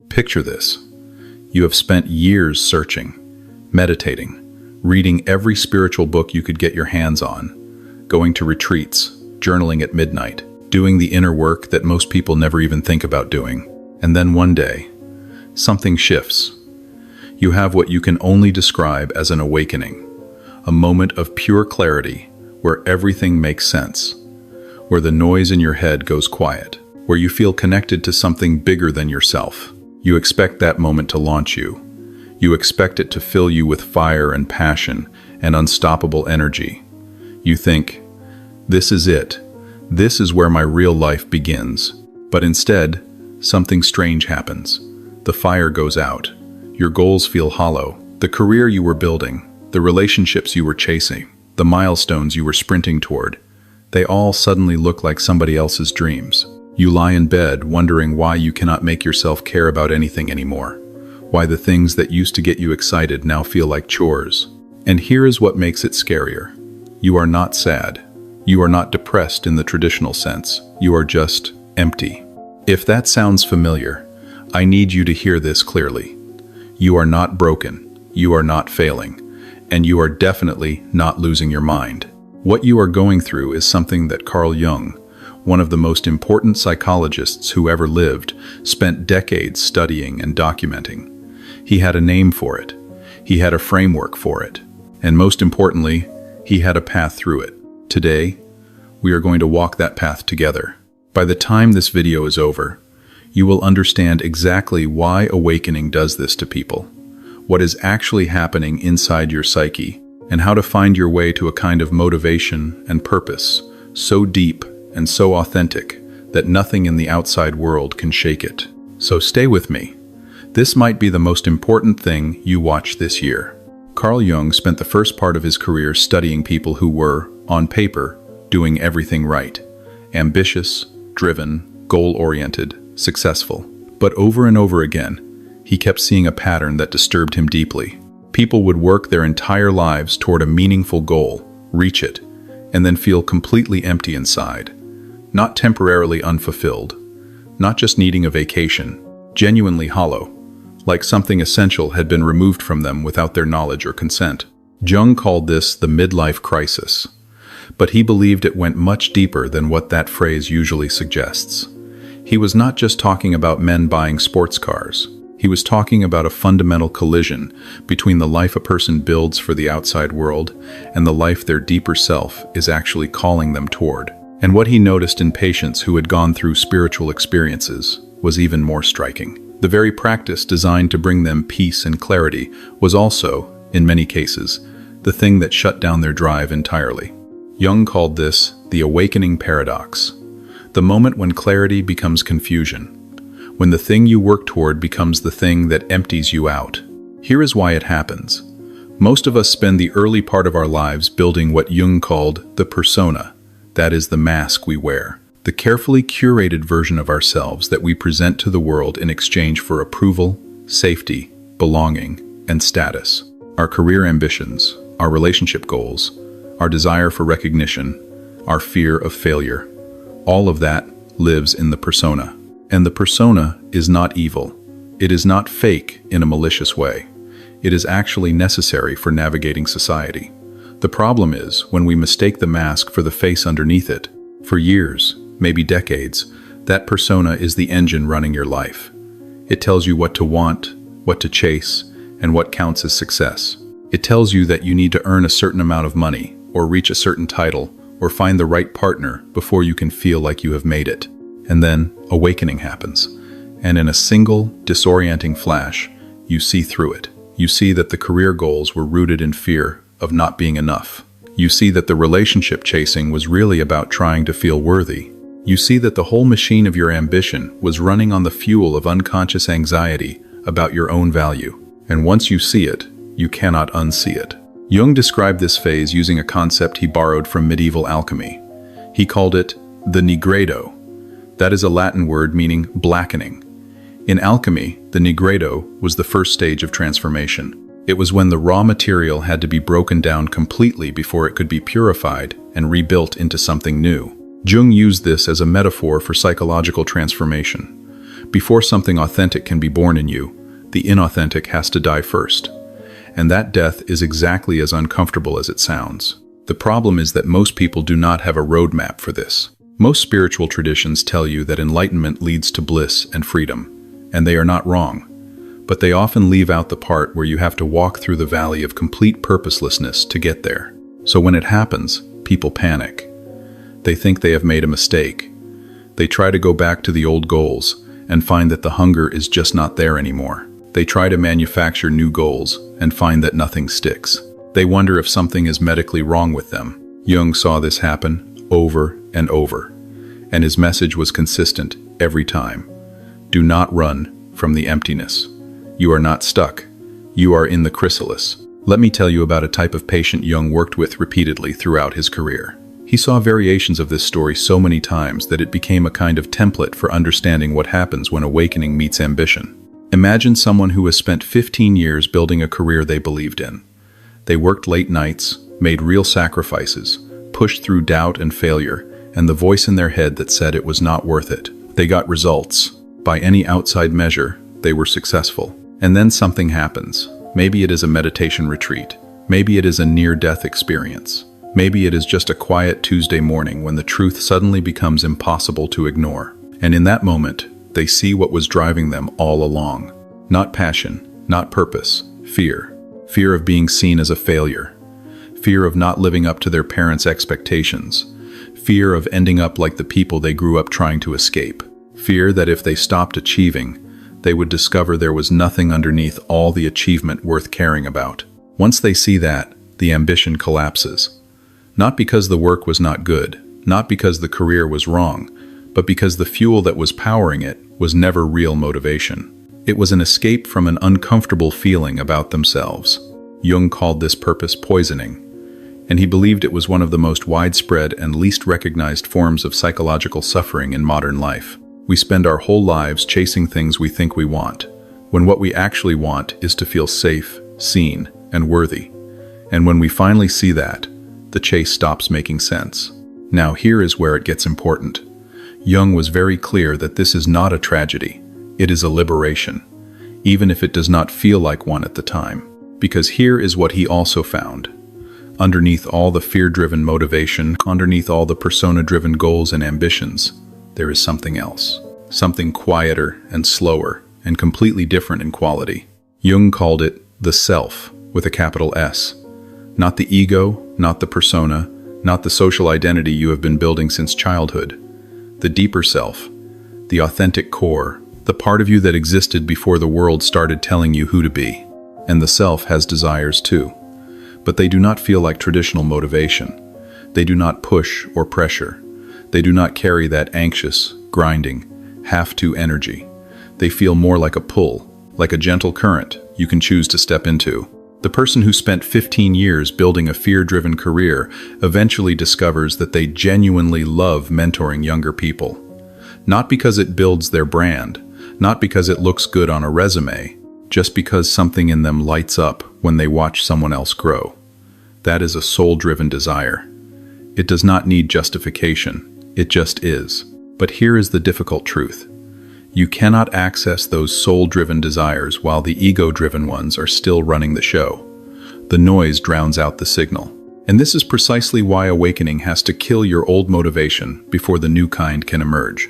Picture this. You have spent years searching, meditating, reading every spiritual book you could get your hands on, going to retreats, journaling at midnight, doing the inner work that most people never even think about doing. And then one day, something shifts. You have what you can only describe as an awakening, a moment of pure clarity where everything makes sense, where the noise in your head goes quiet, where you feel connected to something bigger than yourself. You expect that moment to launch you. You expect it to fill you with fire and passion and unstoppable energy. You think, this is it. This is where my real life begins. But instead, something strange happens. The fire goes out. Your goals feel hollow. The career you were building, the relationships you were chasing, the milestones you were sprinting toward, they all suddenly look like somebody else's dreams. You lie in bed wondering why you cannot make yourself care about anything anymore, why the things that used to get you excited now feel like chores. And here is what makes it scarier. You are not sad. You are not depressed in the traditional sense. You are just empty. If that sounds familiar, I need you to hear this clearly. You are not broken. You are not failing. And you are definitely not losing your mind. What you are going through is something that Karl Jung, one of the most important psychologists who ever lived, spent decades studying and documenting. He had a name for it. He had a framework for it. And most importantly, he had a path through it. Today, we are going to walk that path together. By the time this video is over, you will understand exactly why awakening does this to people, what is actually happening inside your psyche, and how to find your way to a kind of motivation and purpose so deep and so authentic that nothing in the outside world can shake it. So stay with me. This might be the most important thing you watch this year. Karl Jung spent the first part of his career studying people who were, on paper, doing everything right. Ambitious, driven, goal-oriented, successful. But over and over again, he kept seeing a pattern that disturbed him deeply. People would work their entire lives toward a meaningful goal, reach it, and then feel completely empty inside. Not temporarily unfulfilled, not just needing a vacation, genuinely hollow, like something essential had been removed from them without their knowledge or consent. Jung called this the midlife crisis, but he believed it went much deeper than what that phrase usually suggests. He was not just talking about men buying sports cars. He was talking about a fundamental collision between the life a person builds for the outside world and the life their deeper self is actually calling them toward. And what he noticed in patients who had gone through spiritual experiences was even more striking. The very practice designed to bring them peace and clarity was also, in many cases, the thing that shut down their drive entirely. Jung called this the awakening paradox, the moment when clarity becomes confusion, when the thing you work toward becomes the thing that empties you out. Here is why it happens. Most of us spend the early part of our lives building what Jung called the persona, that is the mask we wear, the carefully curated version of ourselves that we present to the world in exchange for approval, safety, belonging, and status. Our career ambitions, our relationship goals, our desire for recognition, our fear of failure, all of that lives in the persona. And the persona is not evil. It is not fake in a malicious way. It is actually necessary for navigating society. The problem is when we mistake the mask for the face underneath it. For years, maybe decades, that persona is the engine running your life. It tells you what to want, what to chase, and what counts as success. It tells you that you need to earn a certain amount of money, or reach a certain title, or find the right partner before you can feel like you have made it. And then awakening happens. And in a single, disorienting flash, you see through it. You see that the career goals were rooted in fear of not being enough. You see that the relationship chasing was really about trying to feel worthy. You see that the whole machine of your ambition was running on the fuel of unconscious anxiety about your own value. And once you see it, you cannot unsee it. Jung described this phase using a concept he borrowed from medieval alchemy. He called it the nigredo. That is a Latin word meaning blackening. In alchemy, the nigredo was the first stage of transformation. It was when the raw material had to be broken down completely before it could be purified and rebuilt into something new. Jung used this as a metaphor for psychological transformation. Before something authentic can be born in you, the inauthentic has to die first. And that death is exactly as uncomfortable as it sounds. The problem is that most people do not have a roadmap for this. Most spiritual traditions tell you that enlightenment leads to bliss and freedom, and they are not wrong. But they often leave out the part where you have to walk through the valley of complete purposelessness to get there. So when it happens, people panic. They think they have made a mistake. They try to go back to the old goals and find that the hunger is just not there anymore. They try to manufacture new goals and find that nothing sticks. They wonder if something is medically wrong with them. Jung saw this happen over and over, and his message was consistent every time. Do not run from the emptiness. You are not stuck. You are in the chrysalis. Let me tell you about a type of patient Jung worked with repeatedly throughout his career. He saw variations of this story so many times that it became a kind of template for understanding what happens when awakening meets ambition. Imagine someone who has spent 15 years building a career they believed in. They worked late nights, made real sacrifices, pushed through doubt and failure, and the voice in their head that said it was not worth it. They got results. By any outside measure, they were successful. And then something happens. Maybe it is a meditation retreat. Maybe it is a near-death experience. Maybe it is just a quiet Tuesday morning when the truth suddenly becomes impossible to ignore. And in that moment, they see what was driving them all along. Not passion, not purpose, fear. Fear of being seen as a failure. Fear of not living up to their parents' expectations. Fear of ending up like the people they grew up trying to escape. Fear that if they stopped achieving, they would discover there was nothing underneath all the achievement worth caring about. Once they see that, the ambition collapses. Not because the work was not good, not because the career was wrong, but because the fuel that was powering it was never real motivation. It was an escape from an uncomfortable feeling about themselves. Jung called this purpose poisoning, and he believed it was one of the most widespread and least recognized forms of psychological suffering in modern life. We spend our whole lives chasing things we think we want, when what we actually want is to feel safe, seen, and worthy. And when we finally see that, the chase stops making sense. Now here is where it gets important. Jung was very clear that this is not a tragedy, it is a liberation, even if it does not feel like one at the time. Because here is what he also found. Underneath all the fear-driven motivation, underneath all the persona-driven goals and ambitions, there is something else. Something quieter and slower and completely different in quality. Jung called it the self, with a capital S. Not the ego, not the persona, not the social identity you have been building since childhood. The deeper self, the authentic core, the part of you that existed before the world started telling you who to be. And the self has desires too. But they do not feel like traditional motivation. They do not push or pressure. They do not carry that anxious, grinding, have-to energy. They feel more like a pull, like a gentle current you can choose to step into. The person who spent 15 years building a fear-driven career eventually discovers that they genuinely love mentoring younger people. Not because it builds their brand, not because it looks good on a resume, just because something in them lights up when they watch someone else grow. That is a soul-driven desire. It does not need justification, it just is. But here is the difficult truth. You cannot access those soul-driven desires while the ego-driven ones are still running the show. The noise drowns out the signal. And this is precisely why awakening has to kill your old motivation before the new kind can emerge.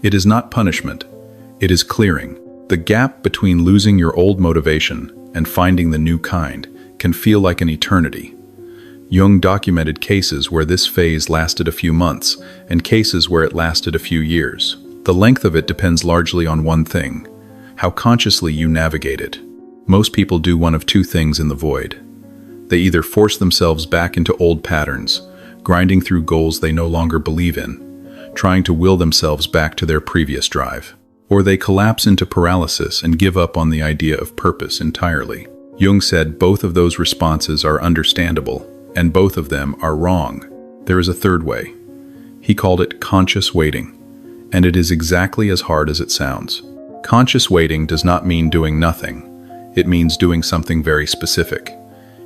It is not punishment, it is clearing. The gap between losing your old motivation and finding the new kind can feel like an eternity. Jung documented cases where this phase lasted a few months and cases where it lasted a few years. The length of it depends largely on one thing: how consciously you navigate it. Most people do one of two things in the void. They either force themselves back into old patterns, grinding through goals they no longer believe in, trying to will themselves back to their previous drive, or they collapse into paralysis and give up on the idea of purpose entirely. Jung said both of those responses are understandable, and both of them are wrong. There is a third way. He called it conscious waiting. And it is exactly as hard as it sounds. Conscious waiting does not mean doing nothing. It means doing something very specific.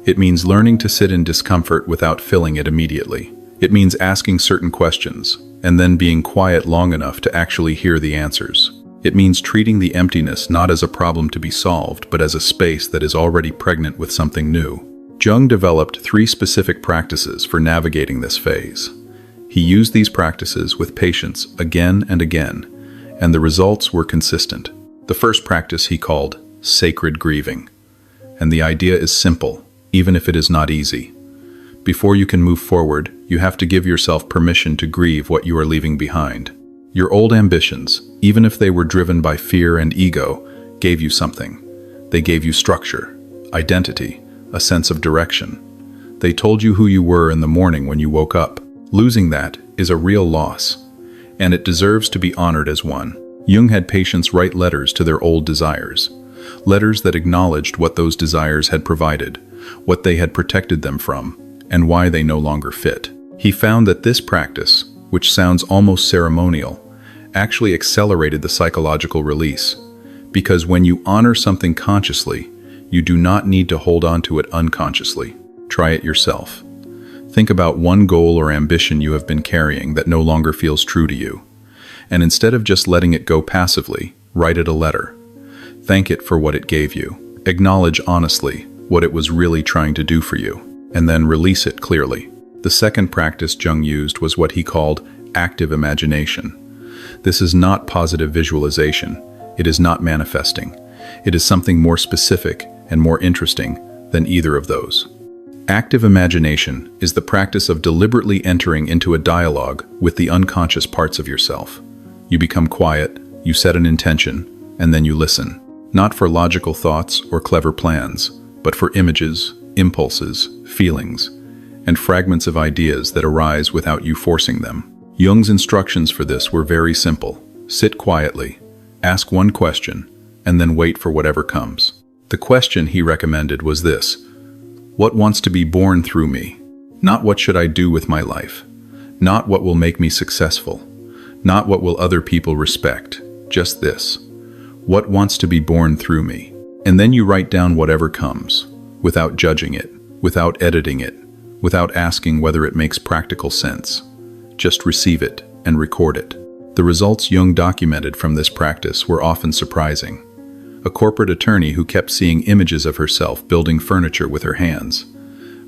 It means learning to sit in discomfort without filling it immediately. It means asking certain questions, and then being quiet long enough to actually hear the answers. It means treating the emptiness not as a problem to be solved, but as a space that is already pregnant with something new. Jung developed 3 specific practices for navigating this phase. He used these practices with patience again and again, and the results were consistent. The first practice he called sacred grieving. And the idea is simple, even if it is not easy. Before you can move forward, you have to give yourself permission to grieve what you are leaving behind. Your old ambitions, even if they were driven by fear and ego, gave you something. They gave you structure, identity, a sense of direction. They told you who you were in the morning when you woke up. Losing that is a real loss, and it deserves to be honored as one. Jung had patients write letters to their old desires, letters that acknowledged what those desires had provided, what they had protected them from, and why they no longer fit. He found that this practice, which sounds almost ceremonial, actually accelerated the psychological release, because when you honor something consciously, you do not need to hold on to it unconsciously. Try it yourself. Think about one goal or ambition you have been carrying that no longer feels true to you. And instead of just letting it go passively, write it a letter. Thank it for what it gave you. Acknowledge honestly what it was really trying to do for you, and then release it clearly. The second practice Jung used was what he called active imagination. This is not positive visualization. It is not manifesting. It is something more specific and more interesting than either of those. Active imagination is the practice of deliberately entering into a dialogue with the unconscious parts of yourself. You become quiet, you set an intention, and then you listen. Not for logical thoughts or clever plans, but for images, impulses, feelings, and fragments of ideas that arise without you forcing them. Jung's instructions for this were very simple. Sit quietly, ask one question, and then wait for whatever comes. The question he recommended was this: what wants to be born through me? Not what should I do with my life? Not what will make me successful? Not what will other people respect? Just this: what wants to be born through me? And then you write down whatever comes, without judging it, without editing it, without asking whether it makes practical sense. Just receive it and record it. The results Jung documented from this practice were often surprising. A corporate attorney who kept seeing images of herself building furniture with her hands.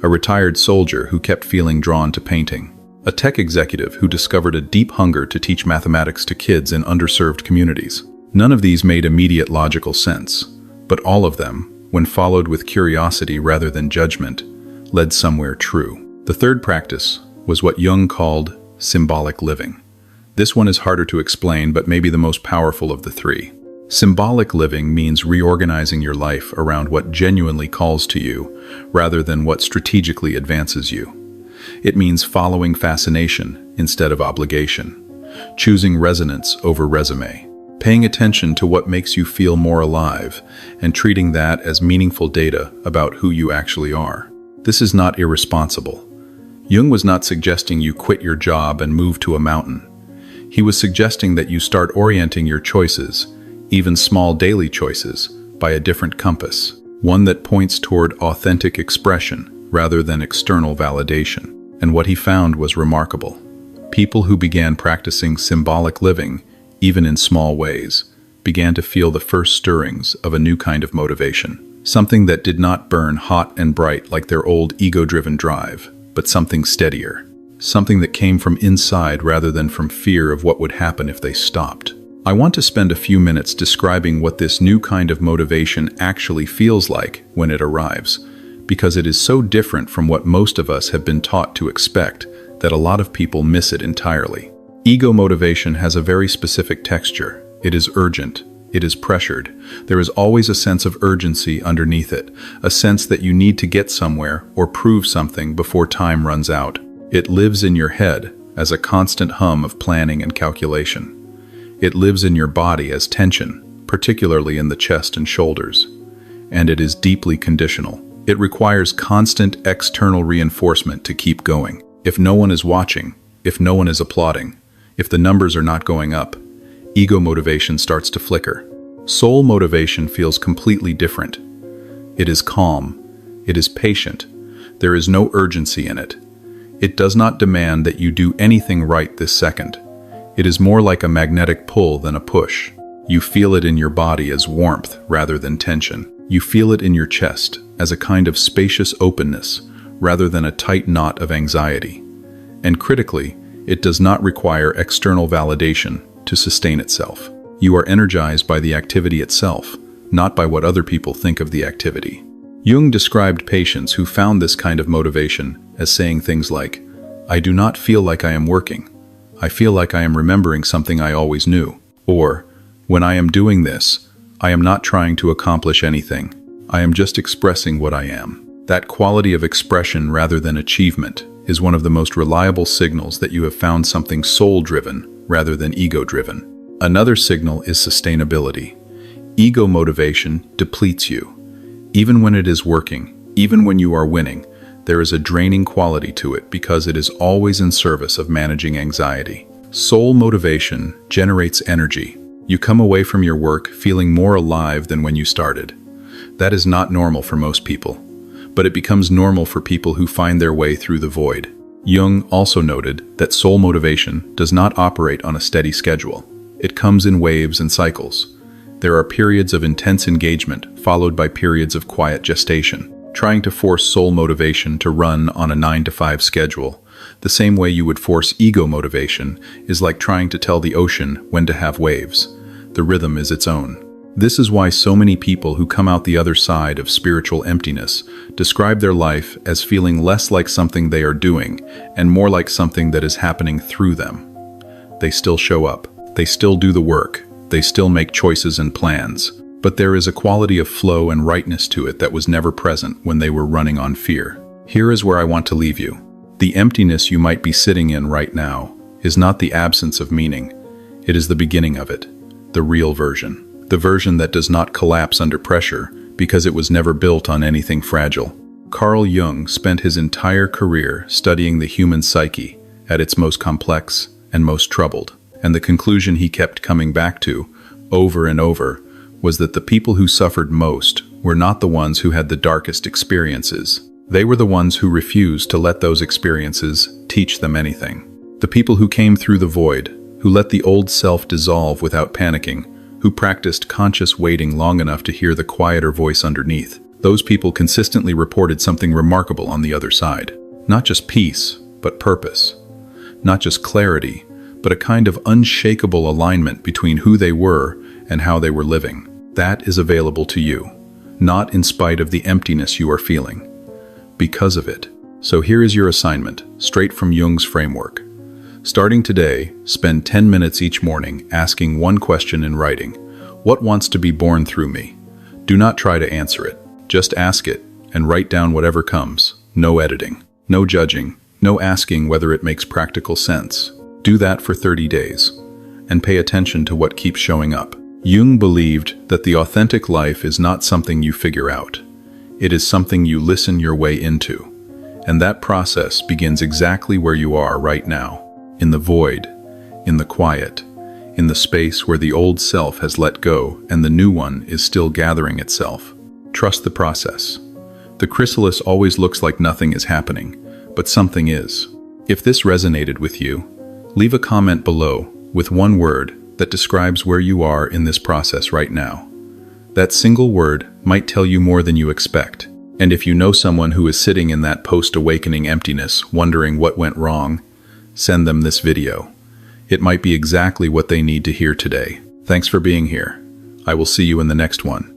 A retired soldier who kept feeling drawn to painting. A tech executive who discovered a deep hunger to teach mathematics to kids in underserved communities. None of these made immediate logical sense, but all of them, when followed with curiosity rather than judgment, led somewhere true. The third practice was what Jung called symbolic living. This one is harder to explain, but maybe the most powerful of the 3. Symbolic living means reorganizing your life around what genuinely calls to you, rather than what strategically advances you. It means following fascination instead of obligation, choosing resonance over resume, paying attention to what makes you feel more alive, and treating that as meaningful data about who you actually are. This is not irresponsible. Jung was not suggesting you quit your job and move to a mountain. He was suggesting that you start orienting your choices, even small daily choices, by a different compass, one that points toward authentic expression rather than external validation. And what he found was remarkable. People who began practicing symbolic living, even in small ways, began to feel the first stirrings of a new kind of motivation, something that did not burn hot and bright like their old ego-driven drive, but something steadier, something that came from inside rather than from fear of what would happen if they stopped. I want to spend a few minutes describing what this new kind of motivation actually feels like when it arrives, because it is so different from what most of us have been taught to expect that a lot of people miss it entirely. Ego motivation has a very specific texture. It is urgent. It is pressured. There is always a sense of urgency underneath it, a sense that you need to get somewhere or prove something before time runs out. It lives in your head as a constant hum of planning and calculation. It lives in your body as tension, particularly in the chest and shoulders. And it is deeply conditional. It requires constant external reinforcement to keep going. If no one is watching, if no one is applauding, if the numbers are not going up, ego motivation starts to flicker. Soul motivation feels completely different. It is calm. It is patient. There is no urgency in it. It does not demand that you do anything right this second. It is more like a magnetic pull than a push. You feel it in your body as warmth rather than tension. You feel it in your chest as a kind of spacious openness rather than a tight knot of anxiety. And critically, it does not require external validation to sustain itself. You are energized by the activity itself, not by what other people think of the activity. Jung described patients who found this kind of motivation as saying things like, "I do not feel like I am working. I feel like I am remembering something I always knew." Or, "When I am doing this, I am not trying to accomplish anything. I am just expressing what I am." That quality of expression rather than achievement is one of the most reliable signals that you have found something soul-driven rather than ego-driven. Another signal is sustainability. Ego motivation depletes you. Even when it is working, even when you are winning, there is a draining quality to it because it is always in service of managing anxiety. Soul motivation generates energy. You come away from your work feeling more alive than when you started. That is not normal for most people, but it becomes normal for people who find their way through the void. Jung also noted that soul motivation does not operate on a steady schedule. It comes in waves and cycles. There are periods of intense engagement followed by periods of quiet gestation. Trying to force soul motivation to run on a 9-to-5 schedule, the same way you would force ego motivation, is like trying to tell the ocean when to have waves. The rhythm is its own. This is why so many people who come out the other side of spiritual emptiness describe their life as feeling less like something they are doing and more like something that is happening through them. They still show up. They still do the work. They still make choices and plans. But there is a quality of flow and rightness to it that was never present when they were running on fear. Here is where I want to leave you. The emptiness you might be sitting in right now is not the absence of meaning. It is the beginning of it, the real version. The version that does not collapse under pressure because it was never built on anything fragile. Karl Jung spent his entire career studying the human psyche at its most complex and most troubled. And the conclusion he kept coming back to, over and over, was that the people who suffered most were not the ones who had the darkest experiences. They were the ones who refused to let those experiences teach them anything. The people who came through the void, who let the old self dissolve without panicking, who practiced conscious waiting long enough to hear the quieter voice underneath. Those people consistently reported something remarkable on the other side. Not just peace, but purpose. Not just clarity, but a kind of unshakable alignment between who they were and how they were living. That is available to you, not in spite of the emptiness you are feeling, because of it. So here is your assignment, straight from Jung's framework. Starting today, spend 10 minutes each morning asking one question in writing. What wants to be born through me? Do not try to answer it. Just ask it and write down whatever comes. No editing, no judging, no asking whether it makes practical sense. Do that for 30 days and pay attention to what keeps showing up. Jung believed that the authentic life is not something you figure out. It is something you listen your way into. And that process begins exactly where you are right now. In the void, in the quiet, in the space where the old self has let go and the new one is still gathering itself. Trust the process. The chrysalis always looks like nothing is happening, but something is. If this resonated with you, leave a comment below with one word that describes where you are in this process right now. That single word might tell you more than you expect. And if you know someone who is sitting in that post-awakening emptiness, wondering what went wrong, send them this video. It might be exactly what they need to hear today. Thanks for being here. I will see you in the next one.